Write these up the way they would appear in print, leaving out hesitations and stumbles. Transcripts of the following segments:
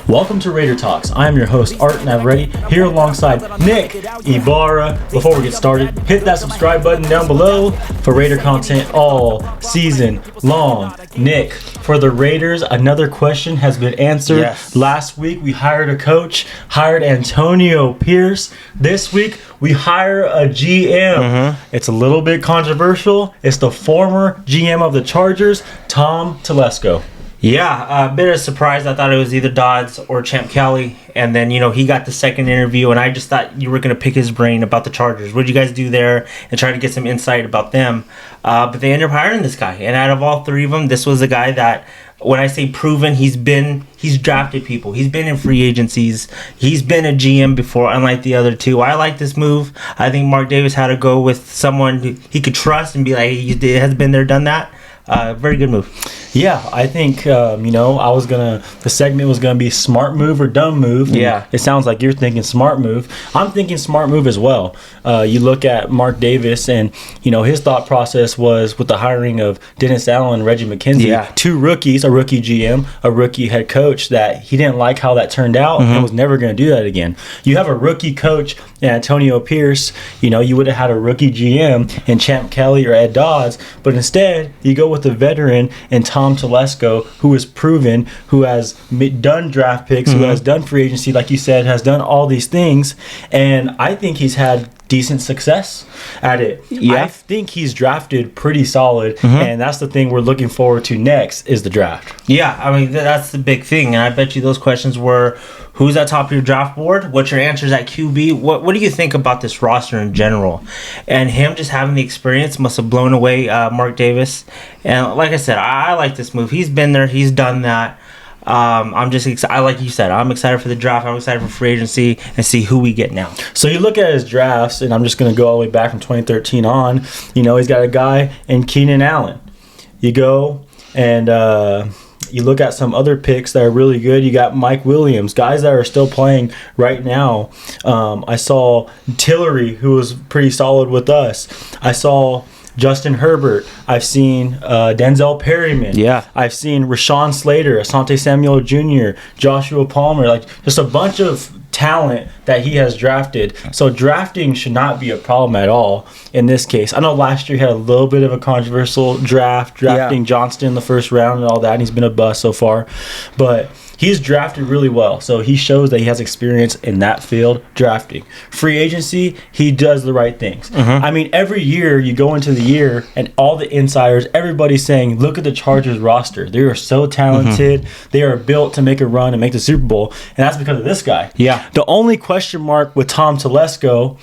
Welcome to Raider Talks. I am your host, Art Navarrete, here alongside Nick Ibarra. Before we get started, hit that subscribe button down below for Raider content all season long. Nick, for the Raiders, another question has been answered. Yes. Last week, we hired a coach, hired Antonio Pierce. This week, we hire a GM. It's a little bit controversial. It's the former GM of the Chargers, Tom Telesco. Yeah, a bit of a surprise. I thought it was either Dodds or Champ Kelly. And then, he got the second interview, and I just thought you were going to pick his brain about the Chargers. What did you guys do there? And try to get some insight about them. But they ended up hiring this guy. And out of all three of them, this was the guy that, when I say proven, he's drafted people. He's been in free agencies. He's been a GM before, unlike the other two. I like this move. I think Mark Davis had to go with someone he could trust and be like, hey, he has been there, done that. Very good move. Yeah, I think, the segment was going to be smart move or dumb move. Yeah. It sounds like you're thinking smart move. I'm thinking smart move as well. You look at Mark Davis and, his thought process was with the hiring of Dennis Allen and Reggie McKenzie, two rookies, a rookie GM, a rookie head coach, that he didn't like how that turned out and was never going to do that again. You have a rookie coach, Antonio Pierce, you would have had a rookie GM in Champ Kelly or Ed Dodds, but instead you go with a veteran and Tom Telesco, who is proven, who has done draft picks, who has done free agency, like you said, has done all these things, and I think he's had decent success at it. Yeah. I think he's drafted pretty solid, and that's the thing we're looking forward to next is the draft. Yeah, I mean, that's the big thing. And I bet you those questions were, who's at top of your draft board? What's your answers at QB? What do you think about this roster in general? And him just having the experience must have blown away Mark Davis. And like I said, I like this move. He's been there. He's done that. I'm just excited. Like you said, I'm excited for the draft. I'm excited for free agency and see who we get now. So you look at his drafts, and I'm just going to go all the way back from 2013 on. He's got a guy in Keenan Allen. You go and you look at some other picks that are really good. You got Mike Williams, guys that are still playing right now. I saw Tillery, who was pretty solid with us. I saw Justin Herbert. I've seen Denzel Perryman. Yeah. I've seen Rashawn Slater, Asante Samuel Jr., Joshua Palmer, like just a bunch of talent that he has drafted. So drafting should not be a problem at all in this case. I know last year he had a little bit of a controversial drafting Johnston in the first round and all that, and he's been a bust so far. But he's drafted really well, so he shows that he has experience in that field drafting. Free agency, he does the right things. I mean, every year you go into the year and all the insiders, everybody's saying, look at the Chargers roster. They are so talented. They are built to make a run and make the Super Bowl, and that's because of this guy. Yeah. The only question mark with Tom Telesco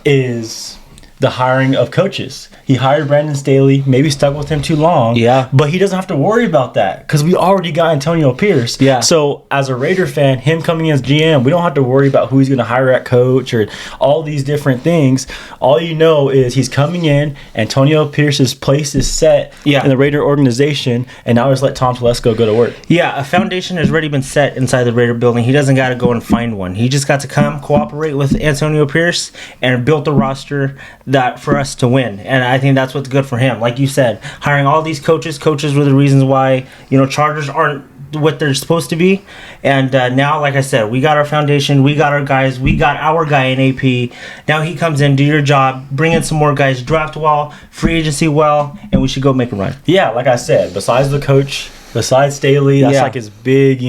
is the hiring of coaches. He hired Brandon Staley, maybe stuck with him too long. Yeah. But he doesn't have to worry about that because we already got Antonio Pierce. Yeah. So as a Raider fan, him coming as GM, we don't have to worry about who he's going to hire at coach or all these different things. All you know is he's coming in, Antonio Pierce's place is set in the Raider organization, and now just let Tom Telesco go to work. Yeah, a foundation has already been set inside the Raider building. He doesn't got to go and find one. He just got to come, cooperate with Antonio Pierce, and build a roster that for us to win. And I think that's what's good for him. Like you said, hiring all these coaches were the reasons why, Chargers aren't what they're supposed to be. And now, like I said, we got our foundation, we got our guys, we got our guy in AP. Now he comes in, do your job, bring in some more guys, draft well, free agency well, and we should go make a run. Yeah, like I said, besides the coach, besides Staley, that's like his big,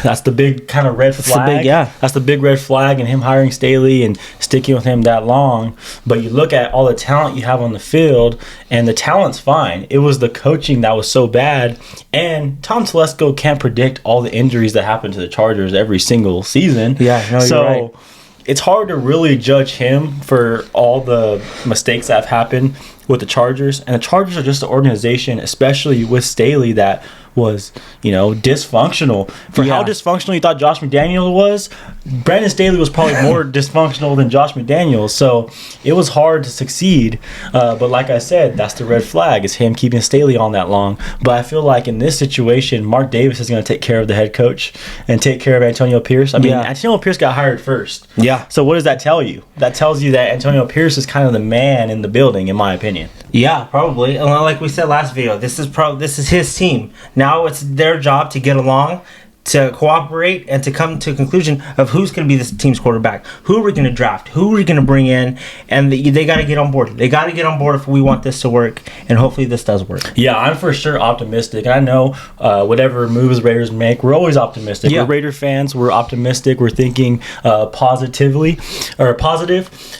that's the big kind of red flag. That's the big red flag, and him hiring Staley and sticking with him that long. But you look at all the talent you have on the field, and the talent's fine. It was the coaching that was so bad. And Tom Telesco can't predict all the injuries that happen to the Chargers every single season. Yeah, no, so you're right. It's hard to really judge him for all the mistakes that have happened with the Chargers. And the Chargers are just an organization, especially with Staley, that was, dysfunctional. For how dysfunctional you thought Josh McDaniels was, Brandon Staley was probably more dysfunctional than Josh McDaniels. So it was hard to succeed. But like I said, that's the red flag, is him keeping Staley on that long. But I feel like in this situation, Mark Davis is going to take care of the head coach and take care of Antonio Pierce. I mean, Antonio Pierce got hired first. Yeah. So what does that tell you? That tells you that Antonio Pierce is kind of the man in the building, in my opinion. Yeah, probably. Like we said last video, this is his team. Now it's their job to get along, to cooperate and to come to a conclusion of who's going to be this team's quarterback, who are we going to draft, who are we going to bring in, and they got to get on board. They got to get on board if we want this to work, and hopefully this does work. Yeah, I'm for sure optimistic. And I know whatever moves Raiders make, we're always optimistic. Yeah. We're Raider fans. We're optimistic. We're thinking positive.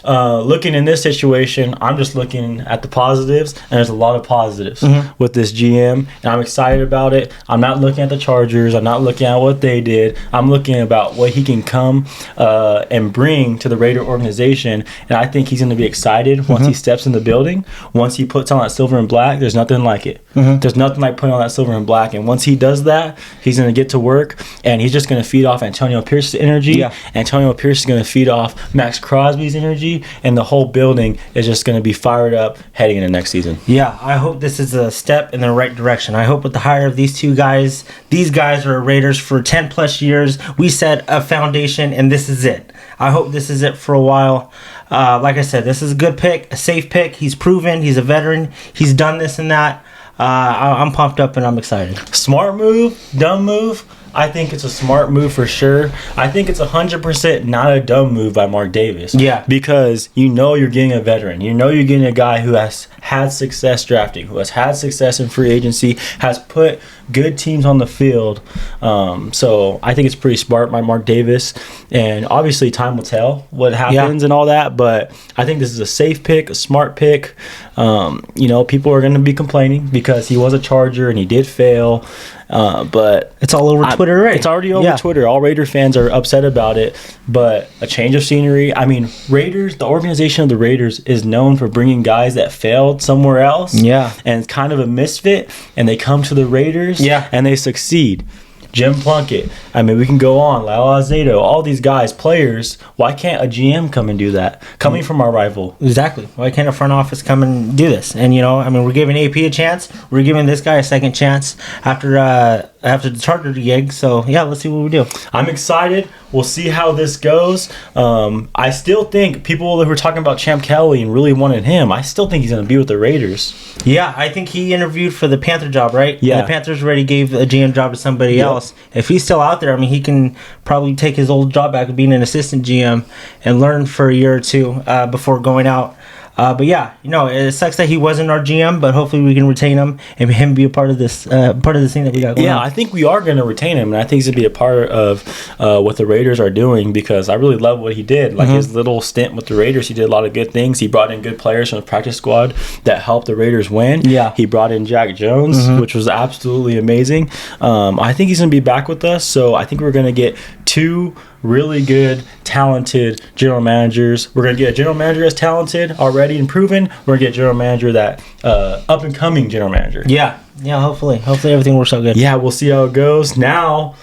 Looking in this situation, I'm just looking at the positives, and there's a lot of positives with this GM, and I'm excited about it. I'm not looking at the Chargers. I'm not looking at what they did. I'm looking about what he can come and bring to the Raider organization, and I think he's going to be excited once he steps in the building. Once he puts on that silver and black, there's nothing like it. There's nothing like putting on that silver and black, and once he does that, he's going to get to work, and he's just going to feed off Antonio Pierce's energy. Antonio Pierce is going to feed off Max Crosby's energy, and the whole building is just going to be fired up heading into next season. Yeah, I hope this is a step in the right direction. I hope with the hire of these two guys, these guys are Raiders for 10 plus years. We set a foundation, and this is it. I hope this is it for a while. Like I said, this is a good pick, a safe pick. He's proven. He's a veteran. He's done this and that. I'm pumped up and I'm excited. Smart move, dumb move. I think it's a smart move for sure. I think it's 100% not a dumb move by Mark Davis. Yeah. Because you know you're getting a veteran. You know you're getting a guy who has had success drafting, who has had success in free agency, has put good teams on the field. So I think it's pretty smart by Mark Davis. And obviously time will tell what happens and all that. But I think this is a safe pick, a smart pick. People are going to be complaining because he was a Charger and he did fail. But it's all over Twitter, right? It's already over Twitter. All Raider fans are upset about it. But a change of scenery. I mean, Raiders, the organization of the Raiders is known for bringing guys that failed somewhere else. Yeah. And it's kind of a misfit. And they come to the Raiders. Yeah. And they succeed. Jim Plunkett. I mean, we can go on. Lyle Alzado. All these guys, players. Why can't a GM come and do that? Coming from our rival. Exactly. Why can't a front office come and do this? And, we're giving AP a chance. We're giving this guy a second chance after the Charger gig. So, yeah, let's see what we do. I'm excited. We'll see how this goes. I still think people who were talking about Champ Kelly and really wanted him, I still think he's going to be with the Raiders. Yeah, I think he interviewed for the Panther job, right? Yeah. And the Panthers already gave a GM job to somebody else. If he's still out there, I mean, he can probably take his old job back of being an assistant GM and learn for a year or two before going out. But yeah, it sucks that he wasn't our GM, but hopefully we can retain him and him be a part of this thing that we got going on. Yeah, I think we are going to retain him, and I think he's going to be a part of what the Raiders are doing because I really love what he did. Like his little stint with the Raiders, he did a lot of good things. He brought in good players from the practice squad that helped the Raiders win. Yeah. He brought in Jack Jones, which was absolutely amazing. I think he's going to be back with us, so I think we're going to get two really good, talented general managers. We're going to get a general manager that's talented, already and proven. We're going to get a general manager that up-and-coming general manager. Yeah, hopefully. Hopefully everything works out good. Yeah, we'll see how it goes. Now,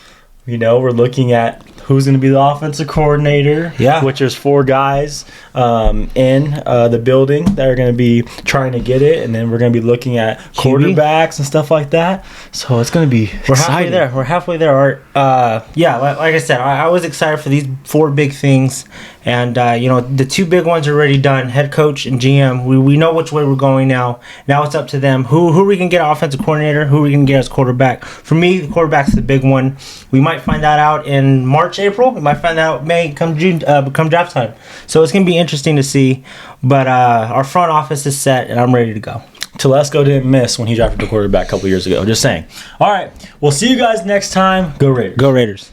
we're looking at who's going to be the offensive coordinator, which is 4 guys in the building that are going to be trying to get it, and then we're going to be looking at quarterbacks and stuff like that. So it's going to be exciting. We're halfway there, Art. Like I said, I was excited for these 4 big things, and the 2 big ones are already done. Head coach and GM. We know which way we're going now. Now it's up to them. Who we can get offensive coordinator? Who we can get as quarterback? For me, the quarterback's the big one. We might find that out in March, April. We might find out May, come June, come draft time. So it's going to be interesting to see. But our front office is set, and I'm ready to go. Telesco didn't miss when he drafted the quarterback a couple years ago. Just saying. All right. We'll see you guys next time. Go Raiders. Go Raiders.